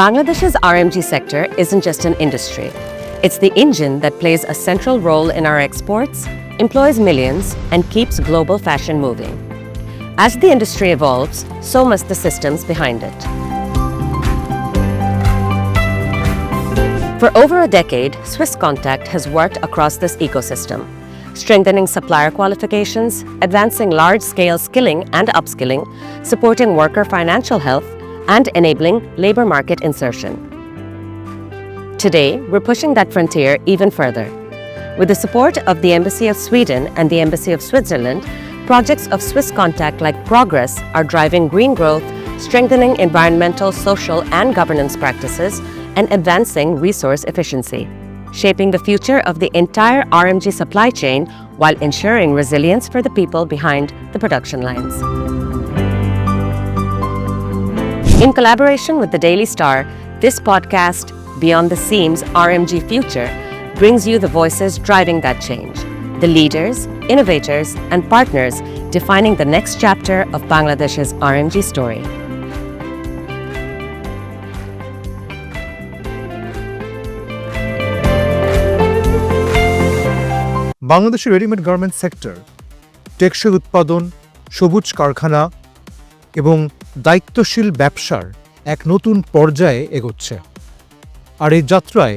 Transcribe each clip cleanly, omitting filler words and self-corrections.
Bangladesh's RMG sector isn't just an industry. It's the engine that plays a central role in our exports, employs millions, and keeps global fashion moving. As the industry evolves, so must the systems behind it. For over a decade, Swiss Contact has worked across this ecosystem, strengthening supplier qualifications, advancing large-scale skilling and upskilling, supporting worker financial health, and enabling labor market insertion. Today, we're pushing that frontier even further. With the support of the Embassy of Sweden and the Embassy of Switzerland, projects of Swiss Contact like Progress are driving green growth, strengthening environmental, social, and governance practices, and advancing resource efficiency, shaping the future of the entire RMG supply chain while ensuring resilience for the people behind the production lines. In collaboration with the Daily Star, this podcast, Beyond the Seams RMG Future, brings you the voices driving that change, the leaders, innovators, and partners defining the next chapter of Bangladesh's RMG story. বাংলাদেশের readymade garments sector টেকসই উৎপাদন, সবুজ কারখানা এবং দায়িত্বশীল ব্যবসার এক নতুন পর্যায়ে এগোচ্ছে। আর এই যাত্রায়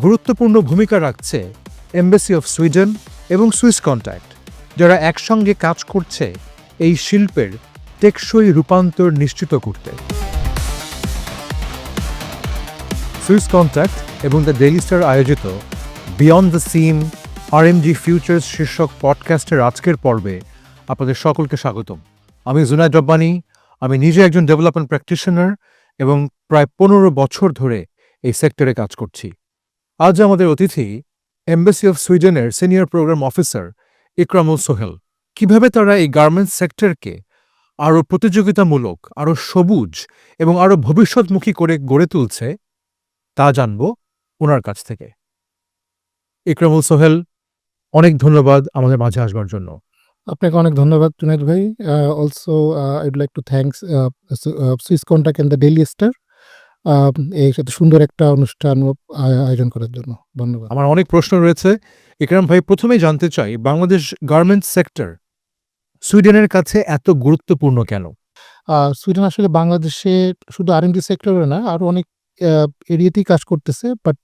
গুরুত্বপূর্ণ ভূমিকা রাখছে এমবাসি অফ সুইডেন এবং সুইস কন্ট্যাক্ট, যারা একসঙ্গে কাজ করছে এই শিল্পের টেকসই রূপান্তর নিশ্চিত করতে। সুইস কন্ট্যাক্ট এবং দ্য ডেইলি স্টার আয়োজিত beyond the SIM RMG futures শীর্ষক পডকাস্টের আজকের পর্বে আপনাদের সকলকে স্বাগতম। আমি জুনায়েদ রব্বানী, আমি নিজে একজন ডেভেলপমেন্ট প্র্যাকটিশনার এবং প্রায় 15 বছর ধরে এই সেক্টরে কাজ করছি। আজ আমাদের অতিথি এমবাসি অফ সুইডেনের senior programme officer Ikramul Sohel. কিভাবে তারা এই গার্মেন্টস সেক্টরকে আরও প্রতিযোগিতামূলক, আরও সবুজ এবং আরও ভবিষ্যৎমুখী করে গড়ে তুলছে তা জানব ওনার কাছ থেকে। ইকরামুল সোহেল, অনেক ধন্যবাদ আমাদের মাঝে আসবার জন্য। আপনাকে অনেক ধন্যবাদ জুনায়েদ ভাই। Also I'd like to thanks Swiss contact and the Daily Star এই সাথে সুন্দর একটা অনুষ্ঠান আয়োজন করার জন্য ধন্যবাদ। আমার অনেক প্রশ্ন রয়েছে। ইকরাম ভাই, প্রথমেই জানতে চাই, বাংলাদেশ গার্মেন্টস সেক্টর সুইডেনের কাছে এত গুরুত্বপূর্ণ কেন? সুইডেন আসলে বাংলাদেশে শুধু আরএমজি সেক্টরে না, আরও অনেক এরিয়াতেই কাজ করতেছে, বাট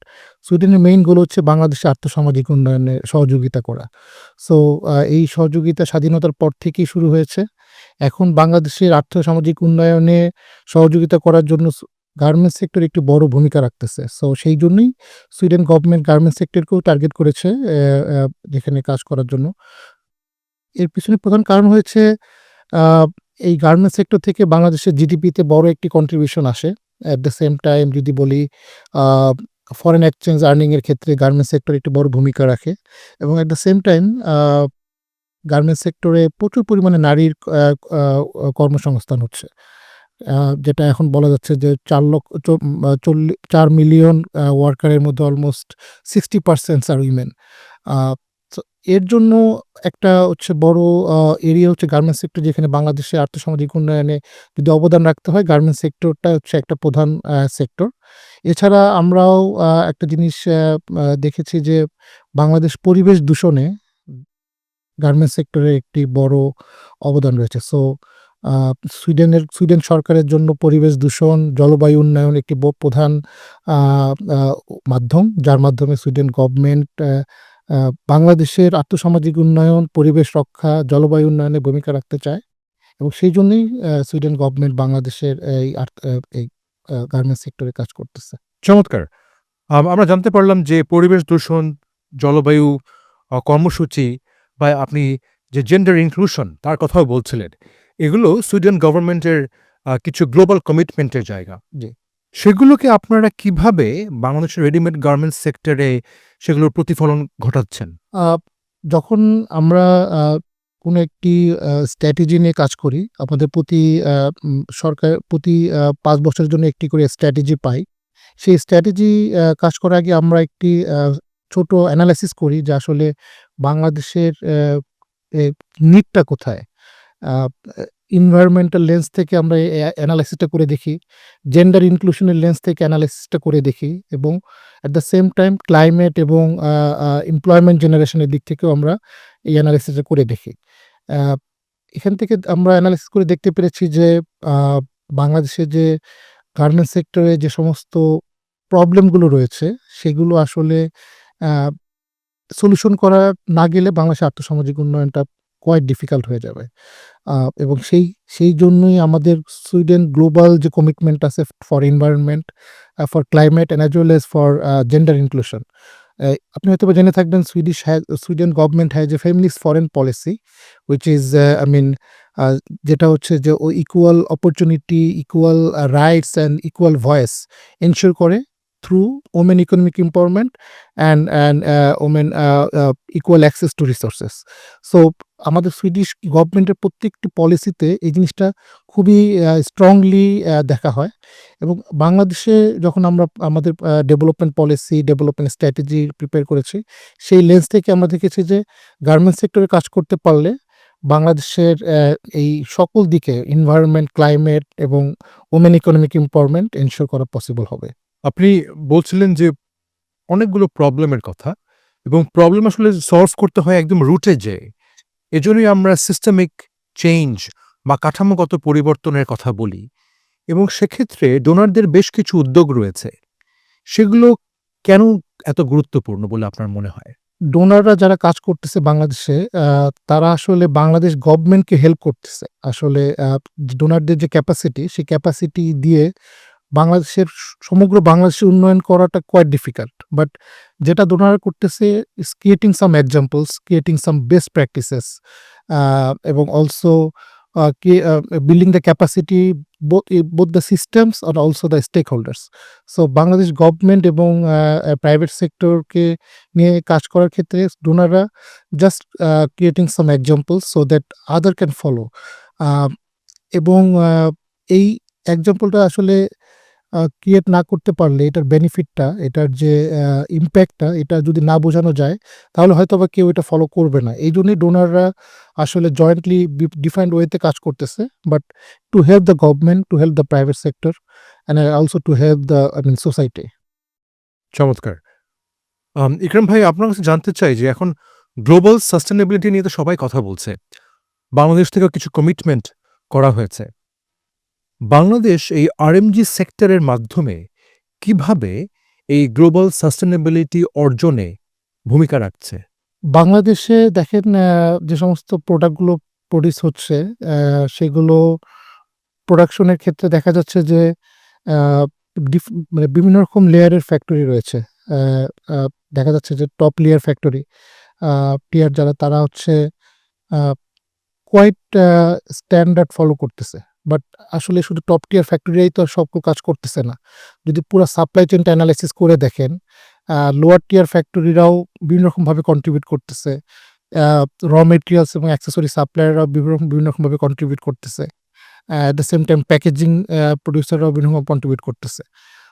সুইডেনের মেইন গোল হচ্ছে বাংলাদেশে আর্থসামাজিক উন্নয়নে সহযোগিতা করা। সো এই সহযোগিতা স্বাধীনতার পর থেকেই শুরু হয়েছে। এখন বাংলাদেশের আর্থসামাজিক উন্নয়নে সহযোগিতা করার জন্য গার্মেন্টস সেক্টর একটি বড় ভূমিকা রাখতেছে। সো সেই জন্যই সুইডেন গভর্নমেন্ট গার্মেন্টস সেক্টরকেও টার্গেট করেছে যেখানে কাজ করার জন্য। এর পিছনে প্রধান কারণ হয়েছে এই গার্মেন্টস সেক্টর থেকে বাংলাদেশের জিডিপিতে বড় একটি কন্ট্রিবিউশন আসে। অ্যাট দ্য সেম টাইম যদি বলি, ফরেন এক্সচেঞ্জ আর্নিংয়ের ক্ষেত্রে গার্মেন্টস সেক্টর একটি বড় ভূমিকা রাখে, এবং at the same time garments সেক্টরে প্রচুর পরিমাণে নারীর কর্মসংস্থান হচ্ছে, যেটা এখন বলা যাচ্ছে যে 4 মিলিয়ন ওয়ার্কারের মধ্যে অলমোস্ট 60% আর উইমেন। এর জন্য একটা হচ্ছে বড় এরিয়া হচ্ছে গার্মেন্টস সেক্টর, যেখানে বাংলাদেশের আর্থসামাজিক উন্নয়নে যদি অবদান রাখতে হয়, গার্মেন্টস সেক্টরটা হচ্ছে একটা প্রধান সেক্টর। এছাড়া আমরাও একটা জিনিস দেখেছি যে বাংলাদেশ পরিবেশ দূষণে গার্মেন্টস সেক্টরে একটি বড় অবদান রয়েছে। সো সুইডেন সরকারের জন্য পরিবেশ দূষণ, জলবায়ু উন্নয়ন একটি প্রধান মাধ্যম, যার মাধ্যমে সুইডেন গভর্নমেন্ট বাংলাদেশের আর্থসামাজিক উন্নয়ন, পরিবেশ রক্ষা, জলবায়ু উন্নয়নে ভূমিকা রাখতে চায়, এবং সেই জন্যই সুইডেন গভর্নমেন্ট বাংলাদেশের এই গার্মেন্টস সেক্টরে কাজ করতেছে। চমৎকার। আমরা জানতে পারলাম যে পরিবেশ দূষণ, জলবায়ু কর্মসূচি বা আপনি যে জেন্ডার ইনক্লুশন তার কথাও বলছিলেন, এগুলো সুইডেন গভর্নমেন্টের কিছু গ্লোবাল কমিটমেন্টের জায়গা। জি। সেগুলোকে আপনারা কিভাবে বাংলাদেশের রেডিমেড গার্মেন্টস সেক্টরে সেগুলোর প্রতিফলন ঘটাচ্ছেন? যখন আমরা কোনো একটি স্ট্র্যাটেজি নিয়ে কাজ করি, আমাদের সরকার প্রতি 5 বছরের জন্য একটি করে স্ট্র্যাটেজি পাই। সেই স্ট্র্যাটেজি কাজ করার আগে আমরা একটি ছোট অ্যানালাইসিস করি যে আসলে বাংলাদেশের নিডটা কোথায়। এনভায়রনমেন্টাল লেন্স থেকে আমরা অ্যানালাইসিসটা করে দেখি, জেন্ডার ইনক্লুশনের লেন্স থেকে অ্যানালাইসিসটা করে দেখি এবং at the same time climate এবং এমপ্লয়মেন্ট জেনারেশনের দিক থেকেও আমরা এই অ্যানালাইসিসটা করে দেখি। আ এখান থেকে আমরা অ্যানালাইসিস করে দেখতে পেরেছি যে আ বাংলাদেশে যে গার্মেন্টস সেক্টরে যে সমস্ত প্রবলেমগুলো রয়েছে সেগুলো আসলে আ সলিউশন করা না গেলে বাংলাদেশের আর্থসামাজিক উন্নয়নটা কোয়াইট ডিফিকাল্ট হয়ে যাবে। আ এবং সেই জন্যই আমাদের সুইডেন গ্লোবাল যে কমিটমেন্ট আছে for environment, for climate and as well as for gender inclusion. আপনি হয়তোবা জেনে থাকবেন Sweden government has a feminist foreign policy which is I mean uh যেটা হচ্ছে যে ও equal opportunity, equal rights and equal voice ensure করে through women economic empowerment and women equal access to resources. So আমাদের Swedish গভর্নমেন্টের প্রত্যেকটি পলিসিতে এই জিনিসটা খুবই স্ট্রংলি দেখা হয় এবং বাংলাদেশে যখন আমরা আমাদের development policy, development strategy prepare করেছি, সেই লেন্স থেকে আমরা দেখেছি যে গার্মেন্টস সেক্টরে কাজ করতে পারলে বাংলাদেশের এই সকল দিকে এনভায়রনমেন্ট, ক্লাইমেট এবং ওমেন ইকোনমিক এম্পাওয়ারমেন্ট এনশিওর করা পসিবল হবে। আপনি বলছিলেন যে অনেকগুলো প্রবলেমের কথা এবং প্রবলেম আসলে সলভ করতে হয় একদম রুটে যেয়ে। এজন্যই আমরা সিস্টেমিক চেঞ্জ বা কাঠামোগত পরিবর্তনের কথা বলি এবং সেক্ষেত্রে ডোনারদের বেশ কিছু উদ্যোগ রয়েছে। সেগুলো কেন এত গুরুত্বপূর্ণ বলে আপনার মনে হয়? ডোনাররা যারা কাজ করতেছে বাংলাদেশে তারা আসলে বাংলাদেশ গভর্নমেন্টকে হেল্প করতেছে। আসলে ডোনারদের যে ক্যাপাসিটি, সেই ক্যাপাসিটি দিয়ে বাংলাদেশের সমগ্র বাংলাদেশের উন্নয়ন করাটা কোয়াইট ডিফিকাল্ট। বাট যেটা ডোনাররা করতেছে is creating some examples, creating some best practices এবং also building the capacity both the systems and also the stakeholders. So Bangladesh government এবং প্রাইভেট সেক্টরকে নিয়ে কাজ করার ক্ষেত্রে ডোনাররা just creating some examples so that other can follow. এবং এই এক্সাম্পলটা আসলে ক্রিয়েট না করতে পারলে এটার বেনিফিটটা, এটার যে ইমপ্যাক্টটা এটা যদি না বোঝানো যায় তাহলে হয়তোবা কেউ এটা ফলো করবে না। এইজন্যই ডোনাররা আসলে জয়েন্টলি ডিফাইন্ড ওয়েতে কাজ করতেছে। But to help the government, to help the private sector and also to help the society. চমৎকার! ইকরাম ভাই, আপনার কাছে জানতে চাই যে এখন গ্লোবাল সাস্টেনেবিলিটি নিয়ে তো সবাই কথা বলছে। বাংলাদেশ থেকেও কিছু কমিটমেন্ট করা হয়েছে। বাংলাদেশ এই আরএমজি সেক্টরের মাধ্যমে কিভাবে এই গ্লোবাল সাস্টেনেবিলিটি অর্জনে ভূমিকা রাখছে? বাংলাদেশে দেখেন যে সমস্ত প্রোডাক্টগুলো প্রডিউস হচ্ছে সেগুলো প্রোডাকশনের ক্ষেত্রে দেখা যাচ্ছে যে আ মানে বিভিন্ন রকম লেয়ারের ফ্যাক্টরি রয়েছে। আ আ দেখা যাচ্ছে যে টপ লেয়ার ফ্যাক্টরি, টিয়ার যারা তারা হচ্ছে আ কোয়াইট স্ট্যান্ডার্ড ফলো করতেছে। বাট আসলে শুধু টপ টিয়ার ফ্যাক্টরিরাই তো সব কাজ করতেছে না। যদি পুরা সাপ্লাই চেইনটা এনালাইসিস করে দেখেন, লোয়ার টিয়ার ফ্যাক্টরিরাও বিভিন্ন রকমভাবে কন্ট্রিবিউট করতেছে। আ র মেটেরিয়ালস এবং অ্যাক্সেসরি সাপ্লায়াররাও বিভিন্ন রকমভাবে কন্ট্রিবিউট করতেছে। At the same time packaging প্রোডিউসাররাও বিভিন্ন রকম কন্ট্রিবিউট করতেছে।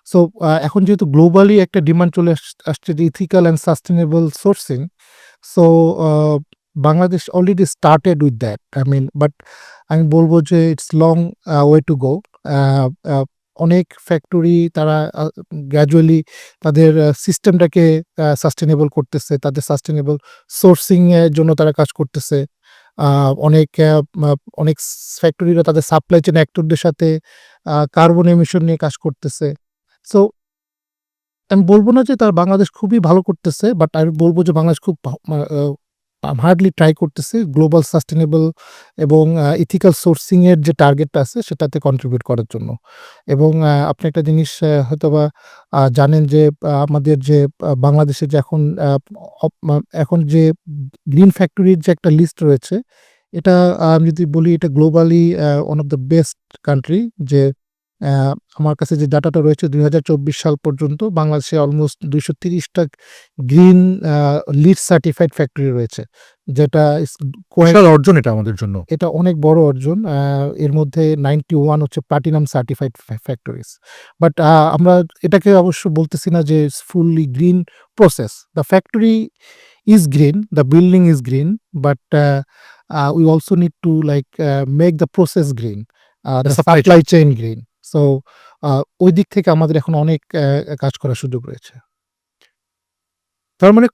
সো এখন যেহেতু গ্লোবালি একটা ডিমান্ড চলে আসছে যে ethical and sustainable sourcing, so Bangladesh already started with that. I mean but আমি বলব যে it's long way to go. Uh uh অনেক ফ্যাক্টরি তারা গ্র্যাজুয়ালি তাদের সিস্টেমটাকে সাস্টেনেবল করতেছে। তাদের সাস্টেনেবল সোর্সিং এর জন্য তারা কাজ করতেছে। আ অনেক অনেক ফ্যাক্টরিরা তাদের সাপ্লাই চেইন অ্যাক্টরদের সাথে কার্বন এমিশন নিয়ে কাজ করতেছে। সো আমি বলব না যে তার বাংলাদেশ খুবই ভালো করতেছে, বাট আমি বলব যে বাংলাদেশ খুব হার্ডলি ট্রাই করতেছে গ্লোবাল সাস্টেনেবল এবং ইথিক্যাল সোর্সিং এর যে টার্গেটটা আছে সেটাতে কন্ট্রিবিউট করার জন্য। এবং আপনি একটা জিনিস হয়তোবা জানেন যে আমাদের যে বাংলাদেশের যে এখন যে গ্রিন ফ্যাক্টরির যে একটা লিস্ট রয়েছে, এটা আমি যদি বলি এটা globally one of the best country. যে অ্যা আমার কাছে যে ডাটাটা রয়েছে ২০২৪ সাল পর্যন্ত বাংলাদেশে অলমোস্ট ২৩০ টা গ্রিন লিড সার্টিফাইড ফ্যাক্টরি রয়েছে। যেটা বিশাল অর্জন এটা আমাদের জন্য। এটা অনেক বড় অর্জন। এর মধ্যে 91 হচ্ছে প্লাটিনাম সার্টিফাইড ফ্যাক্টরিজ। বাট আমরা এটাকে অবশ্য বলতেছি না যে fully green process. The factory is green, the building is green, but we also need to make the process green, The the supply supply chain green. So ওই দিক থেকে আমাদের এখন অনেক কাজ করার সুযোগ রয়েছে। তার মানে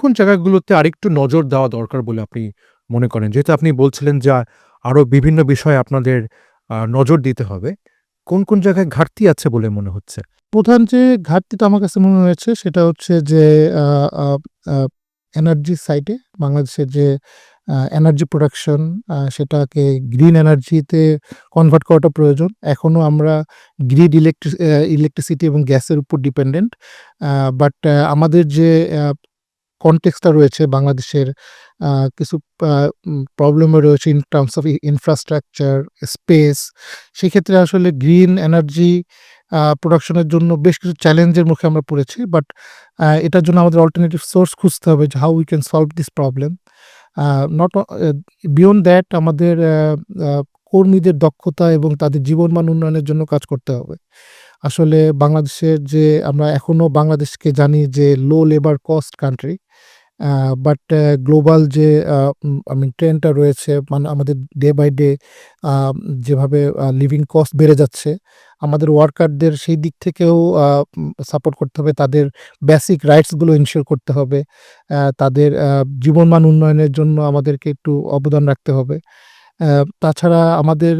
কোন জায়গাগুলোতে আরেকটু নজর দেওয়া দরকার বলে আপনি মনে করেন? যেহেতু আপনি বলছিলেন যে আরো বিভিন্ন বিষয়ে আপনাদের নজর দিতে হবে। কোন জায়গায় ঘাটতি আছে বলে মনে হচ্ছে? প্রধান যে ঘাটতিটা আমার কাছে মনে হয়েছে সেটা হচ্ছে যে এনার্জি সাইডে বাংলাদেশের যে এনার্জি প্রোডাকশন সেটাকে গ্রিন এনার্জিতে কনভার্ট করাটা প্রয়োজন। এখনও আমরা গ্রিড ইলেকট্রিসিটি এবং গ্যাসের উপর ডিপেন্ডেন্ট। বাট আমাদের যে কনটেক্সটটা রয়েছে বাংলাদেশের কিছু প্রবলেমও রয়েছে in terms of infrastructure, space. সেক্ষেত্রে আসলে গ্রিন এনার্জি প্রোডাকশনের জন্য বেশ কিছু চ্যালেঞ্জের মুখে আমরা পড়েছি। বাট এটার জন্য আমাদের অল্টারনেটিভ সোর্স খুঁজতে হবে যে how we can solve this problem. Not beyond that আমাদের কর্মীদের দক্ষতা এবং তাদের জীবনমান উন্নয়নের জন্য কাজ করতে হবে। আসলে বাংলাদেশের যে আমরা এখনও বাংলাদেশকে জানি যে low labour cost country, but global যে ট্রেন্ডটা রয়েছে মানে আমাদের ডে বাই ডে যেভাবে লিভিং কস্ট বেড়ে যাচ্ছে, আমাদের ওয়ার্কারদের সেই দিক থেকেও সাপোর্ট করতে হবে। তাদের বেসিক রাইটসগুলো এনশিওর করতে হবে। তাদের জীবনমান উন্নয়নের জন্য আমাদেরকে একটু অবদান রাখতে হবে। তাছাড়া আমাদের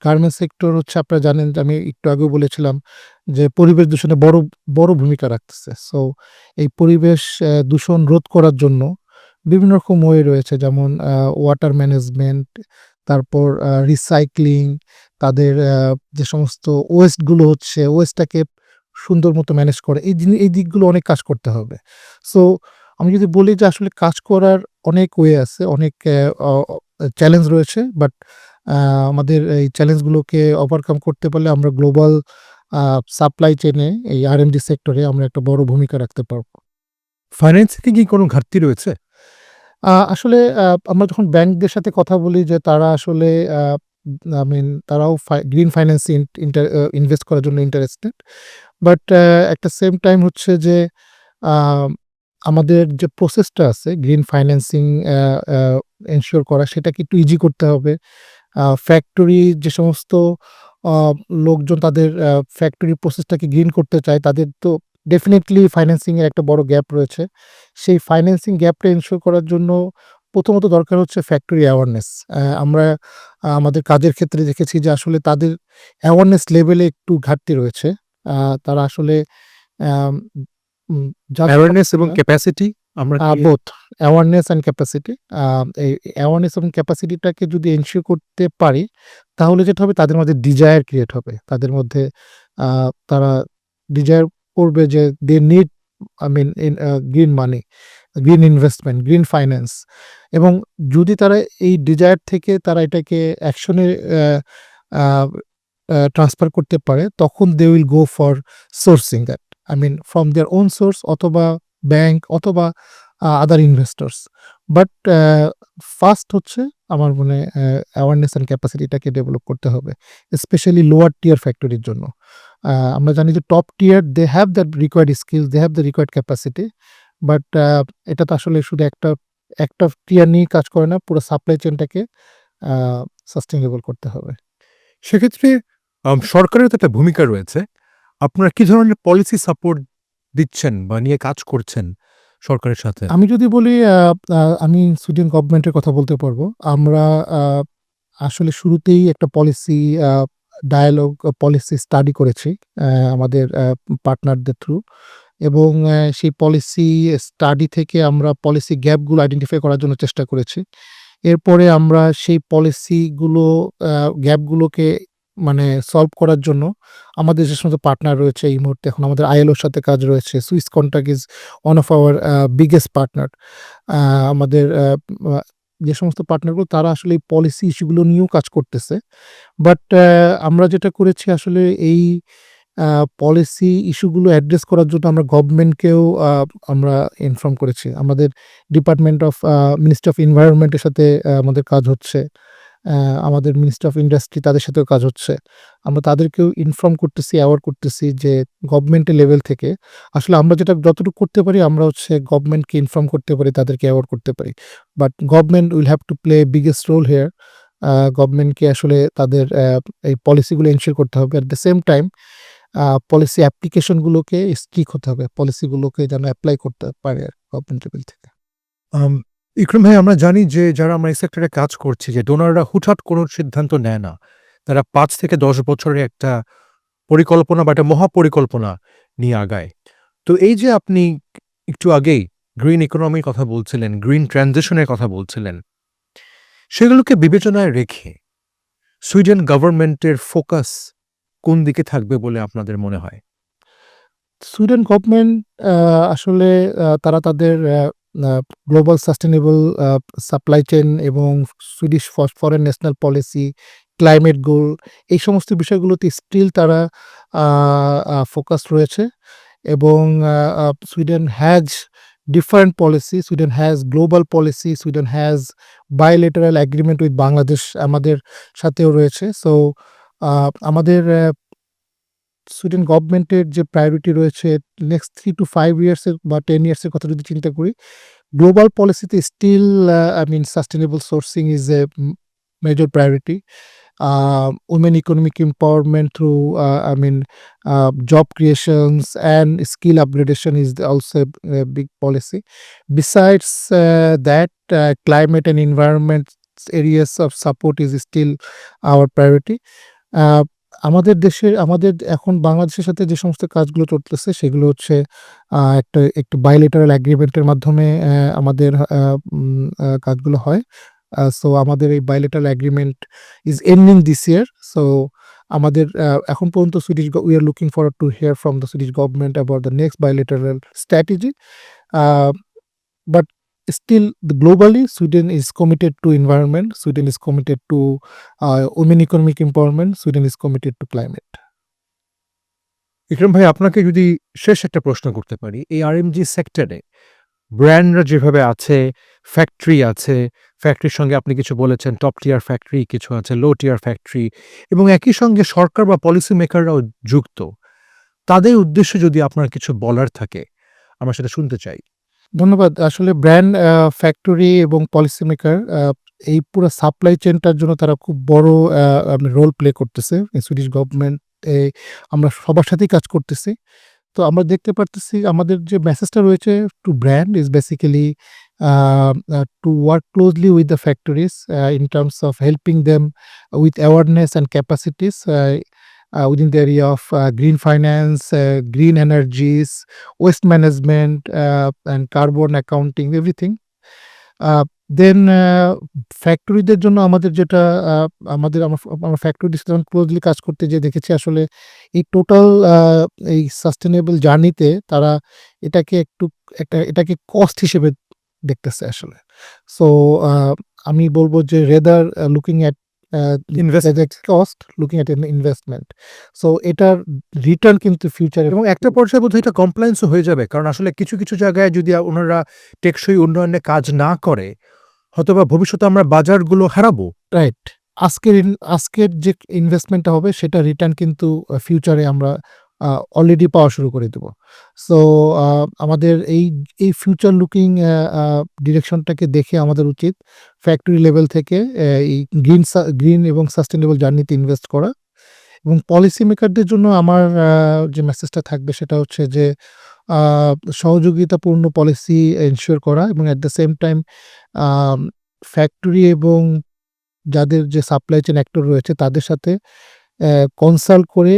গার্মেন্টস সেক্টর হচ্ছে আপনারা জানেন যে আমি একটু আগেও বলেছিলাম যে পরিবেশ দূষণে বড় ভূমিকা রাখতেছে। সো এই পরিবেশ দূষণ রোধ করার জন্য বিভিন্ন রকম ওয়ে রয়েছে, যেমন ওয়াটার ম্যানেজমেন্ট, তারপর রিসাইক্লিং, তাদের যে সমস্ত ওয়েস্টগুলো হচ্ছে ওয়েস্টটাকে সুন্দর মতো ম্যানেজ করে। এই দিকগুলো অনেক কাজ করতে হবে। সো আমি যদি বলি যে আসলে কাজ করার অনেক ওয়ে আছে, অনেক চ্যালেঞ্জ রয়েছে, বাট আমাদের এই চ্যালেঞ্জগুলোকে ওভারকাম করতে পারলে আমরা গ্লোবাল সাপ্লাই চেইনে এই আর&ডি সেক্টরে আমরা একটা বড় ভূমিকা রাখতে পারব। ফাইন্যান্সে কি কোনো ঘাটতি রয়েছে? আসলে আমরা যখন ব্যাংকদের সাথে কথা বলি যে তারা আসলে তারাও গ্রিন ফাইন্যান্স ইনভেস্ট করার জন্য ইন্টারেস্টেড। বাট একটা সেম টাইম হচ্ছে যে আমাদের যে প্রসেসটা আছে গ্রিন ফাইন্যান্সিং এনশিওর করা সেটাকে একটু ইজি করতে হবে। ফ্যাক্টরি যে সমস্ত লোকজন তাদের ফ্যাক্টরি প্রসেসটাকে গ্রিন করতে চায় তাদের তো ডেফিনিটলি ফাইন্যান্সিংয়ের একটা বড় গ্যাপ রয়েছে। সেই ফাইন্যান্সিং গ্যাপটা এনশিওর করার জন্য প্রথমত দরকার হচ্ছে ফ্যাক্টরি অ্যাওয়ারনেস। আমরা আমাদের কাজের ক্ষেত্রে দেখেছি যে আসলে তাদের অ্যাওয়ারনেস লেভেলে একটু ঘাটতি রয়েছে। তারা আসলে আম উম যা অ্যাওয়ারনেস এবং ক্যাপাসিটি আমরা কি বোথ অ্যাওয়ারনেস অ্যান্ড ক্যাপাসিটি। এই অ্যাওয়ারনেস এবং ক্যাপাসিটিটাকে যদি এনশিওর করতে পারি তাহলে যেটা হবে তাদের মধ্যে ডিজায়ার ক্রিয়েট হবে। তাদের মধ্যে তারা ডিজায়ার করবে যে they need in green money, green investment, green finance. এবং যদি তারা এই ডিজায়ার থেকে তারা এটাকে অ্যাকশনে ট্রান্সফার করতে পারে তখন they will go for sourcing that. From their own source অথবা ব্যাংক অথবা আদার ইনভেস্টর্স। বাট ফার্স্ট হচ্ছে আমার মনে অ্যাওয়ারনেস অ্যান্ড ক্যাপাসিটিটাকে ডেভেলপ করতে হবে, স্পেশালি লোয়ার টিয়ার ফ্যাক্টরির জন্য। আমরা জানি যে top tier they have that required skills, they have the required capacity. But এটা তো আসলে শুধু একটা টিয়ার নিয়ে কাজ করে না, পুরো সাপ্লাই চেনটাকে সাস্টেইনেবল করতে হবে। সেক্ষেত্রে সরকারের তো একটা ভূমিকা রয়েছে। আপনারা কি ধরনের পলিসি সাপোর্ট দিচ্ছেন বা নিয়ে কাজ করছেন সরকারের সাথে? আমি যদি বলি আমি সুইডেন গভর্নমেন্টের কথা বলতে পারবো। আমরা আসলে শুরুতেই একটা পলিসি ডায়ালগ পলিসি স্টাডি করেছি আমাদের পার্টনারদের থ্রু। এবং সেই পলিসি স্টাডি থেকে আমরা পলিসি গ্যাপগুলো আইডেন্টিফাই করার জন্য চেষ্টা করেছি। এরপরে আমরা সেই পলিসিগুলো গ্যাপগুলোকে সলভ করার জন্য আমাদের যে সমস্ত পার্টনার রয়েছে এই মুহূর্তে এখন আমাদের আইএলওর সাথে কাজ রয়েছে। Swiss contract is one of our biggest partner. আমাদের যে সমস্ত পার্টনারগুলো তারা আসলে এই পলিসি ইস্যুগুলো নিয়েও কাজ করতেছে। বাট আমরা যেটা করেছি আসলে এই পলিসি ইস্যুগুলো অ্যাড্রেস করার জন্য আমরা গভর্নমেন্টকেও আমরা ইনফর্ম করেছি। আমাদের ডিপার্টমেন্ট অফ মিনিস্ট্রি অফ এনভায়রনমেন্টের সাথে আমাদের কাজ হচ্ছে। আমাদের মিনিস্ট্রি অফ ইন্ডাস্ট্রি তাদের সাথেও কাজ হচ্ছে। আমরা তাদেরকেও ইনফর্ম করতেছি, অ্যাওয়ার করতেছি যে গভর্নমেন্টের লেভেল থেকে আসলে আমরা যেটা যতটুকু করতে পারি আমরা হচ্ছে গভর্নমেন্টকে ইনফর্ম করতে পারি, তাদেরকে অ্যাওয়ার করতে পারি। But government will have to play biggest role here. গভর্নমেন্টকে আসলে তাদের এই পলিসিগুলো এনশিওর করতে হবে। At the same time policy অ্যাপ্লিকেশনগুলোকে স্ট্রিক্ট হতে হবে। পলিসিগুলোকে যেন এপ্লাই করতে পারে গভর্নমেন্ট লেভেল থেকে। আম, ইকরাম ভাই, আমরা জানি যে যারা আমরা এই সেক্টরে কাজ করছি যে ডোনাররা হুটহাট কোনো সিদ্ধান্ত নেয় না। তারা ৫ থেকে ১০ বছরের একটা পরিকল্পনা বা একটা মহাপরিকল্পনা নিয়ে আগায়। তো এই যে আপনি একটু আগেই গ্রিন ইকোনমির কথা বলছিলেন, গ্রিন ট্রানজিশনের কথা বলছিলেন, সেগুলোকে বিবেচনায় রেখে সুইডেন গভর্নমেন্টের ফোকাস কোন দিকে থাকবে বলে আপনাদের মনে হয়? সুইডেন গভর্নমেন্ট আসলে তারা তাদের গ্লোবাল সাস্টেনেবল সাপ্লাই চেইন এবং Swedish foreign national policy, climate goal এই সমস্ত বিষয়গুলোতে স্টিল তারা ফোকাস রয়েছে এবং Sweden has different policy, Sweden has global policy, Sweden has bilateral agreement with Bangladesh আমাদের সাথেও রয়েছে। সো আমাদের সুইডেন গভর্নমেন্টের যে প্রায়োরিটি রয়েছে নেক্সট 3 to 5 ইয়ার্সের বা 10 ইয়ার্সের কথা যদি চিন্তা করি, গ্লোবাল পলিসিতে still I mean sustainable sourcing is a major priority. Women economic empowerment through job creations and skill upgradation is also a big policy. Besides that, climate and environment areas of support is still our priority. Uh, আমাদের এখন বাংলাদেশের সাথে যে সমস্ত কাজগুলো চলতেছে সেগুলো হচ্ছে একটু বায়োলেটারাল এগ্রিমেন্টের মাধ্যমে আমাদের কাজগুলো হয়। সো আমাদের এই bilateral agreement is ending this year. So আমাদের এখন পর্যন্ত we are looking forward to here from the Swedish government about the next bilateral strategy. But still globally Sweden is committed to environment, Sweden is committed to women economic empowerment, Sweden is committed to climate. ইকরাম ভাই, আপনাকে যদি শেষ একটা প্রশ্ন করতে পারি, এই RMG সেক্টরে ব্র্যান্ডরা যেভাবে আছে, ফ্যাক্টরি আছে, ফ্যাক্টরির সঙ্গে আপনি কিছু বলেছেন টপ টিয়ার ফ্যাক্টরি, কিছু আছে লো টিয়ার ফ্যাক্টরি, এবং একই সঙ্গে সরকার বা পলিসি মেকাররাও যুক্ত। তাদের উদ্দেশ্যে যদি আপনার কিছু বলার থাকে, আমরা সেটা শুনতে চাই। ধন্যবাদ। আসলে ব্র্যান্ড, ফ্যাক্টরি এবং পলিসি মেকার এই পুরো সাপ্লাই চেইনটার জন্য তারা খুব বড় রোল প্লে করতেছে। সুইডিশ গভর্নমেন্ট আমরা সবার সাথেই কাজ করতেছি। তো আমরা দেখতে পারতেছি আমাদের যে মেসেজটা রয়েছে two brand is basically to work closely with the factories in terms of helping them with awareness and capacities within the area of green finance, green energies, waste management, and carbon accounting, everything. Then ফ্যাক্টরিদের জন্য আমাদের যেটা আমরা ফ্যাক্টরিদের সাথে closely কাজ করতে যেয়ে দেখেছি আসলে এই টোটাল এই সাস্টেনেবল জার্নিতে তারা এটাকে এটাকে কস্ট হিসেবে দেখতেছে আসলে। সো আমি বলব যে rather looking at cost, looking at N investment. So এটার রিটার্ন কিন্তু ফিউচারে এবং একটা পর্যায়ে বোধহয় এটা কমপ্লায়েন্সও হয়ে যাবে, কারণ আসলে কিছু কিছু জায়গায় যদি ওনারা টেকসই উন্নয়নে কাজ না করে, হয়তোবা ভবিষ্যতে আমরা বাজারগুলো হারাবো। রাইট। আজকের যে ইনভেস্টমেন্টটা হবে সেটা রিটার্ন কিন্তু ফিউচারে আমরা অলরেডি পাওয়া শুরু করে দেব। সো আমাদের এই ফিউচার লুকিং ডিরেকশনটাকে দেখে আমাদের উচিত ফ্যাক্টরি লেভেল থেকে এই গ্রিন এবং সাস্টেনেবল জার্নিতে ইনভেস্ট করা। এবং পলিসি মেকারদের জন্য আমার যে মেসেজটা থাকবে সেটা হচ্ছে যে সহযোগিতাপূর্ণ পলিসি এনশিওর করা এবং at the same time factory এবং যাদের যে সাপ্লাই চেইন অ্যাক্টর রয়েছে তাদের সাথে কনসাল্ট করে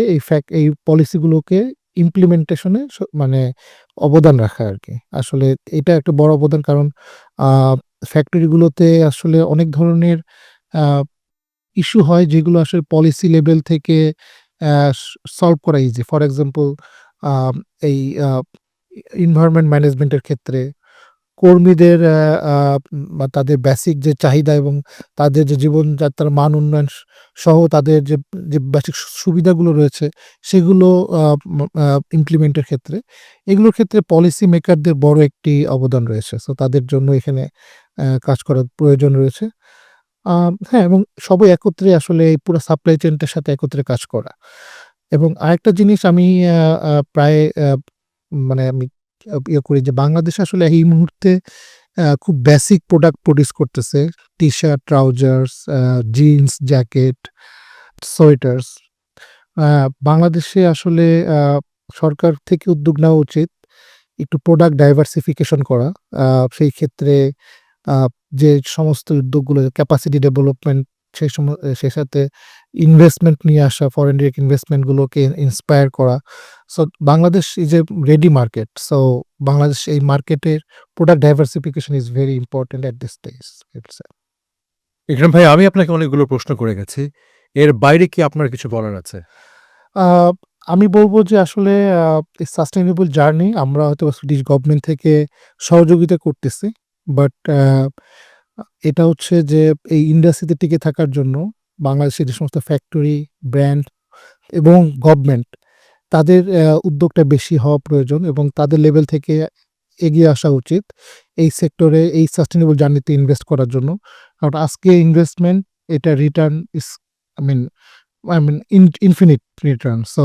এই পলিসিগুলোকে ইমপ্লিমেন্টেশনে মানে অবদান রাখা আরকি। আসলে এটা একটা বড় অবদান, কারণ ফ্যাক্টরিগুলোতে আসলে অনেক ধরনের ইস্যু হয় যেগুলো আসলে পলিসি লেভেল থেকে সলভ করা ইজি। ফর এক্সাম্পল এই এনভায়রনমেন্ট ম্যানেজমেন্টের ক্ষেত্রে কর্মীদের বা তাদের বেসিক যে চাহিদা এবং তাদের যে জীবনযাত্রার মান উন্নয়ন সহ তাদের যে বেসিক সুবিধাগুলো রয়েছে সেগুলো ইমপ্লিমেন্টের ক্ষেত্রে এগুলোর ক্ষেত্রে পলিসি মেকারদের বড় একটি অবদান রয়েছে। সো তাদের জন্য এখানে কাজ করার প্রয়োজন রয়েছে। হ্যাঁ, এবং সবাই একত্রে আসলে এই পুরা সাপ্লাই চেইনটার সাথে একত্রে কাজ করা। এবং আরেকটা জিনিস আমি আ আ প্রায় মানে আমি ইয়ে করি যে বাংলাদেশ আসলে এই মুহূর্তে খুব বেসিক প্রোডাক্ট প্রোডিউস করতেছে। T-shirt, trousers, jeans, jacket, sweaters. Uh বাংলাদেশে আসলে সরকার থেকে উদ্যোগ নেওয়া উচিত একটু প্রোডাক্ট ডাইভার্সিফিকেশন করা। আ সেই ক্ষেত্রে আ যে সমস্ত উদ্যোগগুলো ক্যাপাসিটি ডেভেলপমেন্ট সেই সাথে ইনভেস্টমেন্ট নিয়ে আসা, ফরেন ডিরেক্ট ইনভেস্টমেন্ট গুলোকে ইন্সপায়ার করা। So Bangladesh is a ready market. So Bangladesh এই মার্কেটের product diversification is very important at this stage itself. Ikram ভাই, আমি আপনাকে অনেকগুলো প্রশ্ন করে গেছি। এর বাইরে কি আপনার কিছু বলার আছে? আ আমি বলব যে আসলে এই সাস্টেইনেবল জার্নি আমরা হয়তো সুইডিশ গভর্নমেন্ট থেকে সহযোগিতা করতেছি। বাট এটা হচ্ছে যে এই ইন্ডাস্ট্রিতে টিকে থাকার জন্য বাংলাদেশের যে সমস্ত ফ্যাক্টরি, ব্র্যান্ড এবং গভর্নমেন্ট তাদের উদ্যোগটা বেশি হওয়া প্রয়োজন এবং তাদের লেভেল থেকে এগিয়ে আসা উচিত এই সেক্টরে এই সাস্টেইনেবল জার্নিতে ইনভেস্ট করার জন্য। কারণ আজকে ইনভেস্টমেন্ট এটা return is I mean infinite return. So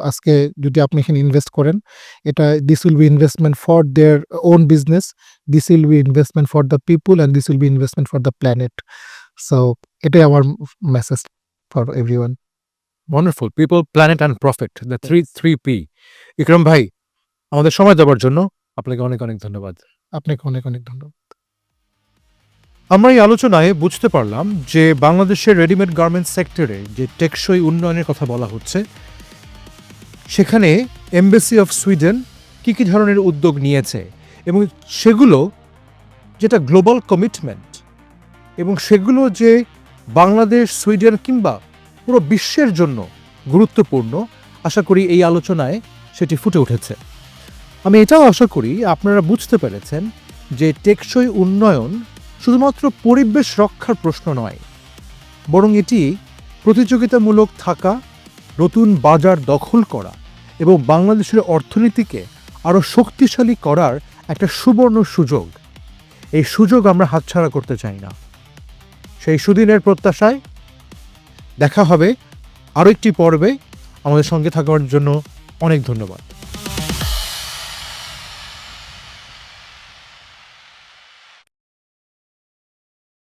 আজকে যদি আপনি এখানে ইনভেস্ট করেন, এটা this will be investment for their own business, this will be investment for the people and this will be investment for the planet. So এটাই আমার message for everyone. Wonderful. People, planet and profit, the 3P। Ikram ভাই, আমাদের সময় দেওয়ার জন্য আপনাকে অনেক, অনেক ধন্যবাদ। আপনাকে অনেক, অনেক ধন্যবাদ। আমরা এই আলোচনায় বুঝতে পারলাম যে বাংলাদেশের রেডিমেড গার্মেন্টস সেক্টরে যে টেকসই উন্নয়নের কথা বলা হচ্ছে, সেখানে এমবাসি অফ সুইডেন কী কী ধরনের উদ্যোগ নিয়েছে এবং সেগুলো যেটা গ্লোবাল কমিটমেন্ট এবং সেগুলো যে বাংলাদেশ, সুইডেন কিংবা পুরো বিশ্বের জন্য গুরুত্বপূর্ণ, আশা করি এই আলোচনায় সেটি ফুটে উঠেছে। আমি এটাও আশা করি আপনারা বুঝতে পেরেছেন যে টেকসই উন্নয়ন শুধুমাত্র পরিবেশ রক্ষার প্রশ্ন নয়, বরং এটি প্রতিযোগিতামূলক থাকা, নতুন বাজার দখল করা এবং বাংলাদেশের অর্থনীতিকে আরও শক্তিশালী করার একটা সুবর্ণ সুযোগ। এই সুযোগ আমরা হাতছাড়া করতে চাই না। সেই সুদিনের প্রত্যাশায় দেখা হবে আরও একটি পর্বে। আমাদের সঙ্গে থাকার জন্য অনেক ধন্যবাদ।